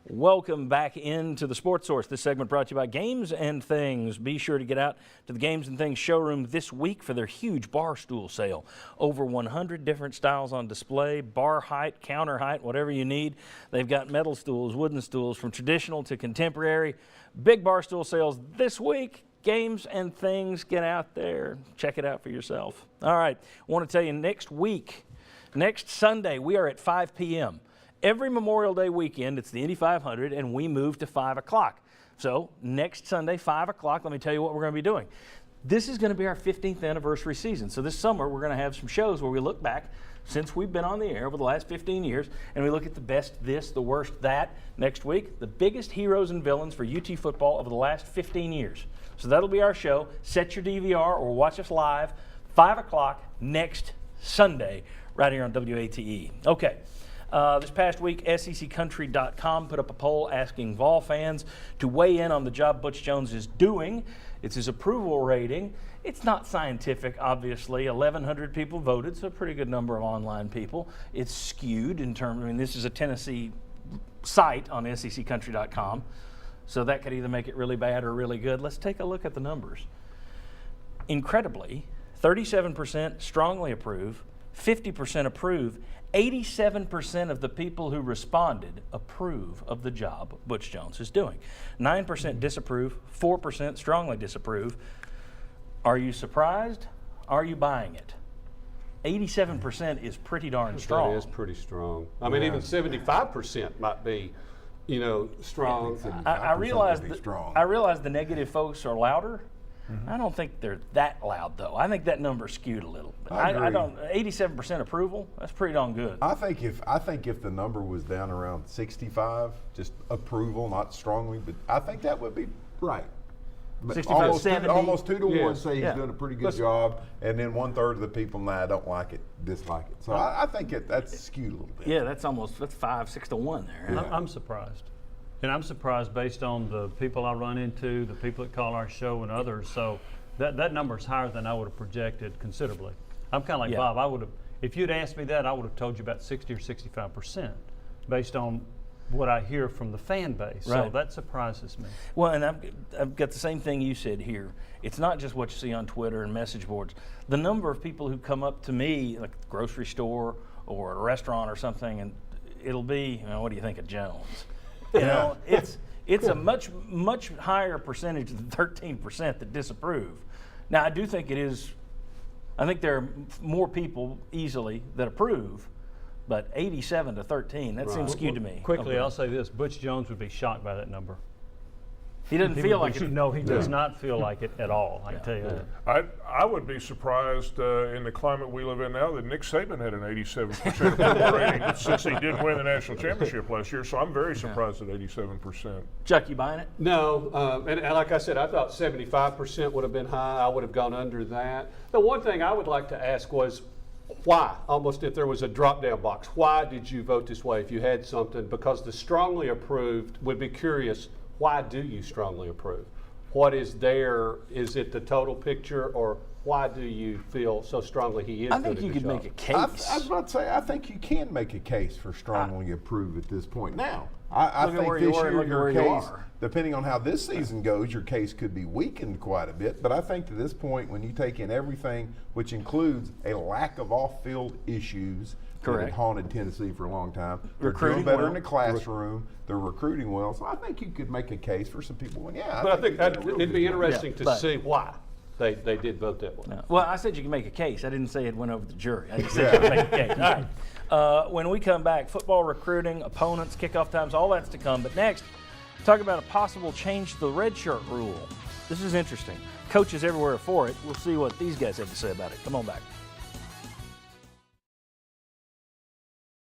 Welcome back into the Sports Source. This segment brought to you by Games and Things. Be sure to get out to the Games and Things showroom this week for their huge bar stool sale. Over 100 different styles on display, bar height, counter height, whatever you need. They've got metal stools, wooden stools, from traditional to contemporary. Big bar stool sales this week. Games and Things. Get out there. Check it out for yourself. All right. I want to tell you next Sunday, we are at 5 p.m. Every Memorial Day weekend, it's the Indy 500, and we move to 5 o'clock. So next Sunday, 5 o'clock, let me tell you what we're going to be doing. This is going to be our 15th anniversary season. So this summer, we're going to have some shows where we look back since we've been on the air over the last 15 years, and we look at the best this, the worst that. Next week, the biggest heroes and villains for UT football over the last 15 years. So that'll be our show. Set your DVR or watch us live, 5 o'clock next Sunday, right here on WATE. Okay. This past week, SECCountry.com put up a poll asking Vol fans to weigh in on the job Butch Jones is doing. It's his approval rating. It's not scientific, obviously. 1,100 people voted, so a pretty good number of online people. It's skewed in terms, this is a Tennessee site on SECCountry.com, so that could either make it really bad or really good. Let's take a look at the numbers. Incredibly, 37% strongly approve, 50% approve. 87% of the people who responded approve of the job Butch Jones is doing. 9% disapprove, 4% strongly disapprove. Are you surprised? Are you buying it? 87% is pretty darn strong. That is pretty strong. I mean, even 75% might be, strong. I realize the negative folks are louder. Mm-hmm. I don't think they're that loud, though. I think that number's skewed a little. I don't. 87% approval. That's pretty darn good. I think if the number was down around 65, just approval, not strongly, but I think that would be right. 65, 70. Almost 2 to 1 say he's doing a pretty good job, and then 1/3 of the people, I don't like it, dislike it. So I think that's skewed a little bit. Yeah, that's 5, 6 to 1 there. Yeah. I'm surprised. And I'm surprised based on the people I run into, the people that call our show and others. So that number is higher than I would have projected considerably. I'm kind of like Bob. If you'd asked me that, I would have told you about 60 or 65% based on what I hear from the fan base. Right. So that surprises me. Well, and I've got the same thing you said here. It's not just what you see on Twitter and message boards. The number of people who come up to me, like the grocery store or a restaurant or something, and it'll be, what do you think of Jones? It's a much higher percentage than 13% that disapprove. Now, I do think it is. I think there are more people easily that approve, but 87 to 13, that seems skewed to me. Quickly, I'll say this: Butch Jones would be shocked by that number. He doesn't feel like it. No, he does not feel like it at all. I can tell you that. I would be surprised in the climate we live in now that Nick Saban had an 87% approval rating since he did win the national championship last year. So I'm very surprised at 87%. Chuck, you buying it? No, and like I said, I thought 75% would have been high. I would have gone under that. The one thing I would like to ask was, why? Almost if there was a drop-down box, why did you vote this way if you had something? Because the strongly approved would be curious. Why do you strongly approve? What is there? Is it the total picture, or why do you feel so strongly he is? I think you could make a case. I was about to say, I think you can make a case for strongly approve at this point. Now, I think this year your case, depending on how this season goes, your case could be weakened quite a bit. But I think to this point, when you take in everything, which includes a lack of off-field issues that have haunted Tennessee for a long time, they're doing better in the classroom. They're recruiting well, so I think you could make a case for some people. But I think it'd be interesting to see why they did vote that way. No. Well, I said you can make a case. I didn't say it went over the jury. I just said you can make a case. All right. When we come back, football recruiting, opponents, kickoff times, all that's to come. But next, talk about a possible change to the redshirt rule. This is interesting. Coaches everywhere are for it. We'll see what these guys have to say about it. Come on back.